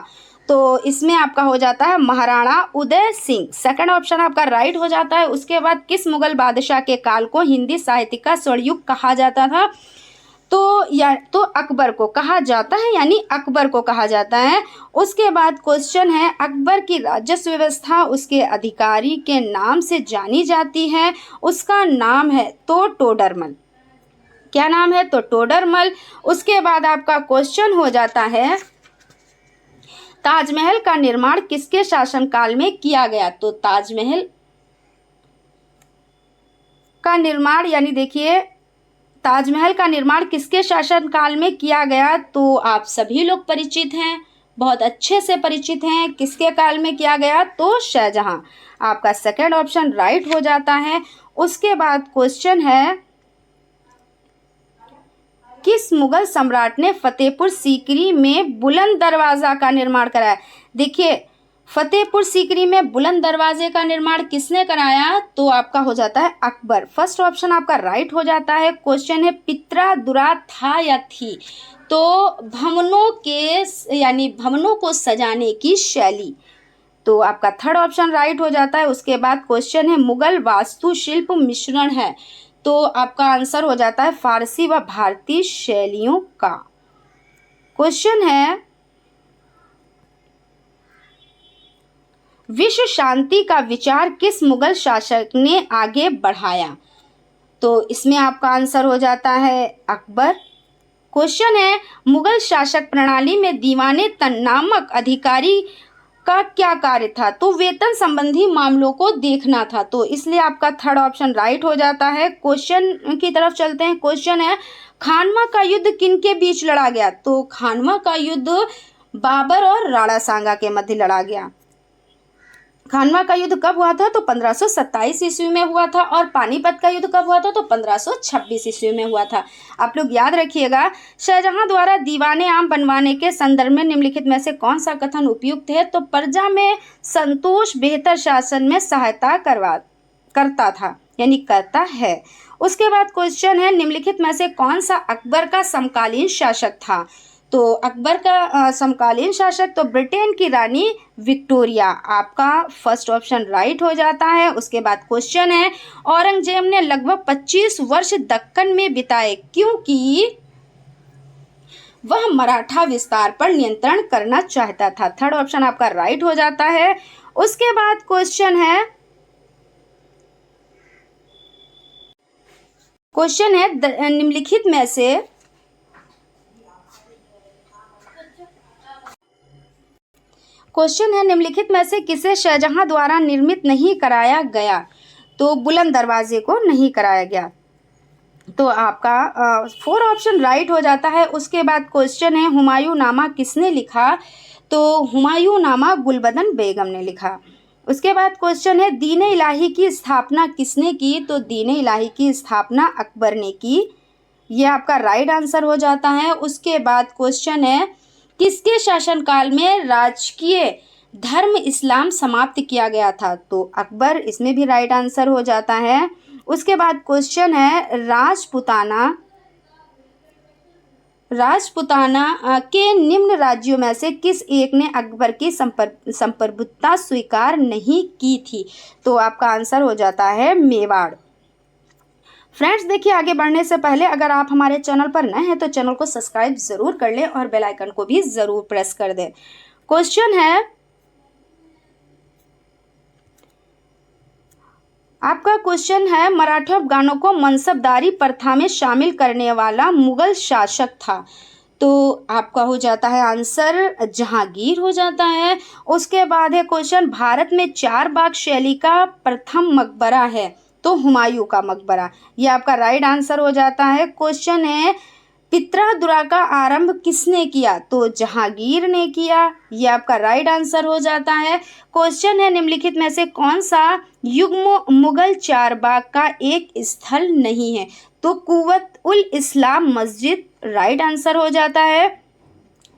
तो इसमें आपका हो जाता है महाराणा उदय सिंह। सेकंड ऑप्शन आपका राइट हो जाता है। उसके बाद किस मुगल बादशाह के काल को हिंदी साहित्य का स्वर्णयुग कहा जाता था? तो अकबर को कहा जाता है, यानी अकबर को कहा जाता है। उसके बाद क्वेश्चन है, अकबर की राजस्व व्यवस्था उसके अधिकारी के नाम से जानी जाती है, उसका नाम है तो टोडरमल। क्या नाम है? तो टोडरमल। उसके बाद आपका क्वेश्चन हो जाता है, ताजमहल का निर्माण किसके शासनकाल में किया गया? तो ताजमहल का निर्माण यानी देखिए, ताजमहल का निर्माण किसके शासनकाल में किया गया? तो आप सभी लोग परिचित हैं, बहुत अच्छे से परिचित हैं। किसके काल में किया गया? तो शाहजहां। आपका सेकंड ऑप्शन राइट हो जाता है। उसके बाद क्वेश्चन है, किस मुगल सम्राट ने फतेहपुर सीकरी में बुलंद दरवाजा का निर्माण कराया? देखिए, फतेहपुर सीकरी में बुलंद दरवाजे का निर्माण किसने कराया? तो आपका हो जाता है अकबर। फर्स्ट ऑप्शन आपका राइट हो जाता है। क्वेश्चन है, पित्रादुरा था या थी? तो भवनों के यानी भवनों को सजाने की शैली। तो आपका थर्ड ऑप्शन राइट हो जाता है। उसके बाद क्वेश्चन है, मुगल वास्तुशिल्प मिश्रण है, तो आपका आंसर हो जाता है फारसी व भारतीय शैलियों का। क्वेश्चन है, विश्व शांति का विचार किस मुगल शासक ने आगे बढ़ाया? तो इसमें आपका आंसर हो जाता है अकबर। क्वेश्चन है, मुगल शासक प्रणाली में दीवाने तन नामक अधिकारी का क्या कार्य था? तो वेतन संबंधी मामलों को देखना था, तो इसलिए आपका थर्ड ऑप्शन राइट हो जाता है। क्वेश्चन की तरफ चलते हैं। क्वेश्चन है, खानवा का युद्ध किनके बीच लड़ा गया? तो खानवा का युद्ध बाबर और राणा सांगा के मध्य लड़ा गया। खानवा का युद्ध कब हुआ था? तो 1527 ईस्वी में हुआ था। और पानीपत का युद्ध कब हुआ था? तो 1526 ईस्वी में हुआ था। आप लोग याद रखिएगा। शाहजहां द्वारा दीवाने आम बनवाने के संदर्भ में निम्नलिखित में से कौन सा कथन उपयुक्त है? तो प्रजा में संतोष बेहतर शासन में सहायता करता था, यानी करता है। उसके बाद क्वेश्चन है, निम्नलिखित में से कौन सा अकबर का समकालीन शासक था? तो अकबर का समकालीन शासक तो ब्रिटेन की रानी विक्टोरिया। आपका फर्स्ट ऑप्शन राइट हो जाता है। उसके बाद क्वेश्चन है, औरंगजेब ने लगभग 25 वर्ष दक्कन में बिताए क्योंकि वह मराठा विस्तार पर नियंत्रण करना चाहता था। थर्ड ऑप्शन आपका राइट हो जाता है। उसके बाद क्वेश्चन है, निम्नलिखित में से निम्नलिखित में से किसे शाहजहां द्वारा निर्मित नहीं कराया गया? तो बुलंद दरवाजे को नहीं कराया गया। तो आपका फोर ऑप्शन राइट हो जाता है। उसके बाद क्वेश्चन है, हुमायूं नामा किसने लिखा? तो हुमायूं नामा गुलबदन बेगम ने लिखा। उसके बाद क्वेश्चन है, दीन इलाही की स्थापना किसने की? तो दीन इलाही की स्थापना अकबर ने की। यह आपका राइट आंसर हो जाता है। उसके बाद क्वेश्चन है, किसके शासनकाल में राजकीय धर्म इस्लाम समाप्त किया गया था? तो अकबर। इसमें भी राइट आंसर हो जाता है। उसके बाद क्वेश्चन है, राजपुताना के निम्न राज्यों में से किस एक ने अकबर की संप्रभुता स्वीकार नहीं की थी? तो आपका आंसर हो जाता है मेवाड़। फ्रेंड्स देखिए, आगे बढ़ने से पहले अगर आप हमारे चैनल पर नए हैं तो चैनल को सब्सक्राइब जरूर कर लें और बेल आइकन को भी जरूर प्रेस कर दें। क्वेश्चन है, आपका क्वेश्चन है, मराठा अफगानों को मनसबदारी प्रथा में शामिल करने वाला मुगल शासक था? तो आपका हो जाता है आंसर जहांगीर हो जाता है। उसके बाद है क्वेश्चन, भारत में 4 बाग शैली का प्रथम मकबरा है? तो हुमायूं का मकबरा। ये आपका राइट आंसर हो जाता है। क्वेश्चन है, पित्रादुरा का आरंभ किसने किया? तो जहांगीर ने किया। ये आपका राइट आंसर हो जाता है। क्वेश्चन है, निम्नलिखित में से कौन सा युग्म मुगल 4 बाग का एक स्थल नहीं है? तो कुव्वत उल इस्लाम मस्जिद राइट आंसर हो जाता है।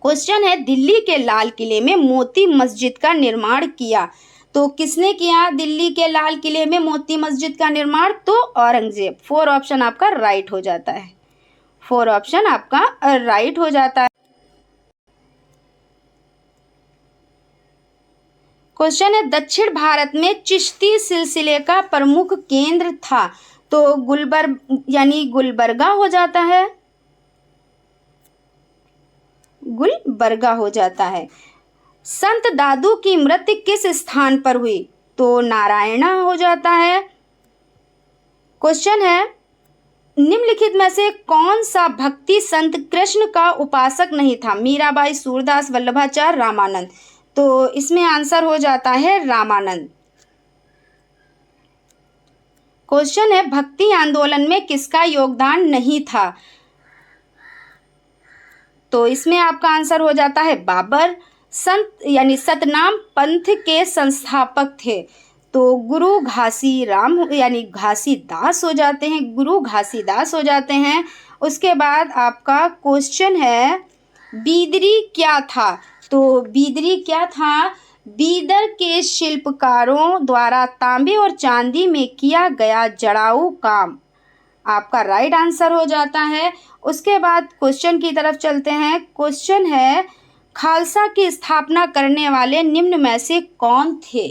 क्वेश्चन है, दिल्ली के लाल किले में मोती मस्जिद का निर्माण किया? तो किसने किया दिल्ली के लाल किले में मोती मस्जिद का निर्माण? तो औरंगजेब। 4 ऑप्शन आपका राइट हो जाता है। 4 ऑप्शन आपका राइट हो जाता है। क्वेश्चन है दक्षिण भारत में चिश्ती सिलसिले का प्रमुख केंद्र था? तो गुलबर्गा हो जाता है। गुलबर्गा हो जाता है। संत दादू की मृत्यु किस स्थान पर हुई? तो नारायणा हो जाता है। क्वेश्चन है निम्नलिखित में से कौन सा भक्ति संत कृष्ण का उपासक नहीं था? मीराबाई, सूरदास, वल्लभाचार्य, रामानंद। तो इसमें आंसर हो जाता है रामानंद। क्वेश्चन है भक्ति आंदोलन में किसका योगदान नहीं था? तो इसमें आपका आंसर हो जाता है बाबर। सतनाम पंथ के संस्थापक थे? तो गुरु घासीदास हो जाते हैं। गुरु घासीदास हो जाते हैं। उसके बाद आपका क्वेश्चन है बीदरी क्या था? तो बीदरी क्या था? बीदर के शिल्पकारों द्वारा तांबे और चांदी में किया गया जड़ाऊ काम आपका राइट आंसर हो जाता है। उसके बाद क्वेश्चन की तरफ चलते हैं। क्वेश्चन है खालसा की स्थापना करने वाले निम्न में से कौन थे?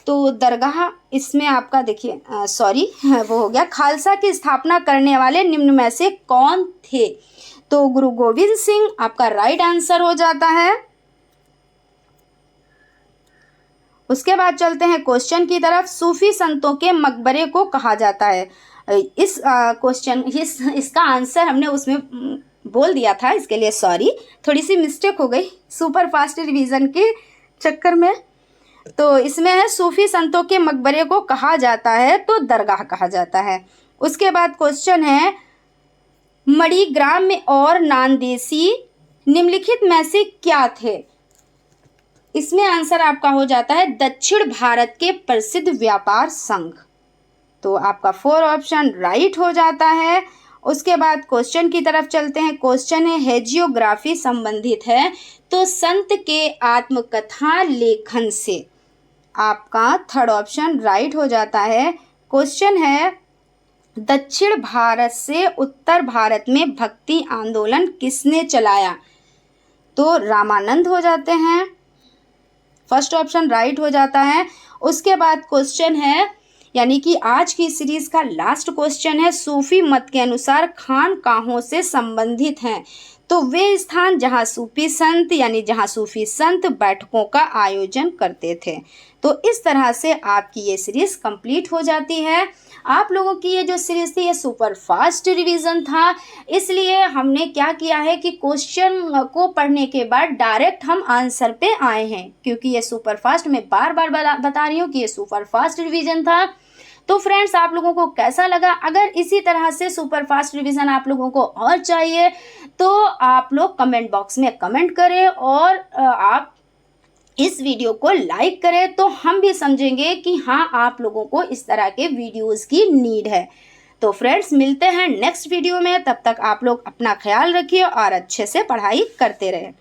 तो दरगाह इसमें आपका देखिए वो हो गया। खालसा की स्थापना करने वाले निम्न में से कौन थे? तो गुरु गोविंद सिंह आपका राइट आंसर हो जाता है। उसके बाद चलते हैं क्वेश्चन की तरफ। सूफी संतों के मकबरे को कहा जाता है? इस इसका आंसर हमने उसमें बोल दिया था, इसके लिए सॉरी, थोड़ी सी मिस्टेक हो गई सुपर फास्ट रिवीजन के चक्कर में। तो इसमें है सूफी संतों के मकबरे को कहा जाता है तो दरगाह कहा जाता है। उसके बाद क्वेश्चन है मणिग्राम में और नानदेसी निम्नलिखित में से क्या थे? इसमें आंसर आपका हो जाता है दक्षिण भारत के प्रसिद्ध व्यापार संघ। तो आपका 4 ऑप्शन राइट हो जाता है। उसके बाद क्वेश्चन की तरफ चलते हैं। क्वेश्चन है हेजियोग्राफी संबंधित है तो संत के आत्मकथा लेखन से आपका 3rd ऑप्शन राइट हो जाता है। क्वेश्चन है दक्षिण भारत से उत्तर भारत में भक्ति आंदोलन किसने चलाया? तो रामानंद हो जाते हैं। 1st ऑप्शन राइट हो जाता है। उसके बाद क्वेश्चन है यानी कि आज की सीरीज का लास्ट क्वेश्चन है सूफी मत के अनुसार खानकाहों से संबंधित हैं तो वे स्थान जहां सूफी संत बैठकों का आयोजन करते थे। तो इस तरह से आपकी ये सीरीज कंप्लीट हो जाती है। आप लोगों की ये जो सीरीज थी ये सुपर फास्ट रिवीजन था, इसलिए हमने क्या किया है कि क्वेश्चन को पढ़ने के बाद डायरेक्ट हम आंसर पे आए हैं, क्योंकि ये सुपर फास्ट मैं बार बार बता रही हूँ कि ये सुपर फास्ट रिवीजन था। तो फ्रेंड्स आप लोगों को कैसा लगा? अगर इसी तरह से सुपर फास्ट रिवीजन आप लोगों को और चाहिए तो आप लोग कमेंट बॉक्स में कमेंट करें और आप इस वीडियो को लाइक करें, तो हम भी समझेंगे कि हाँ आप लोगों को इस तरह के वीडियोस की नीड है। तो फ्रेंड्स मिलते हैं नेक्स्ट वीडियो में, तब तक आप लोग अपना ख्याल रखिए और अच्छे से पढ़ाई करते रहें।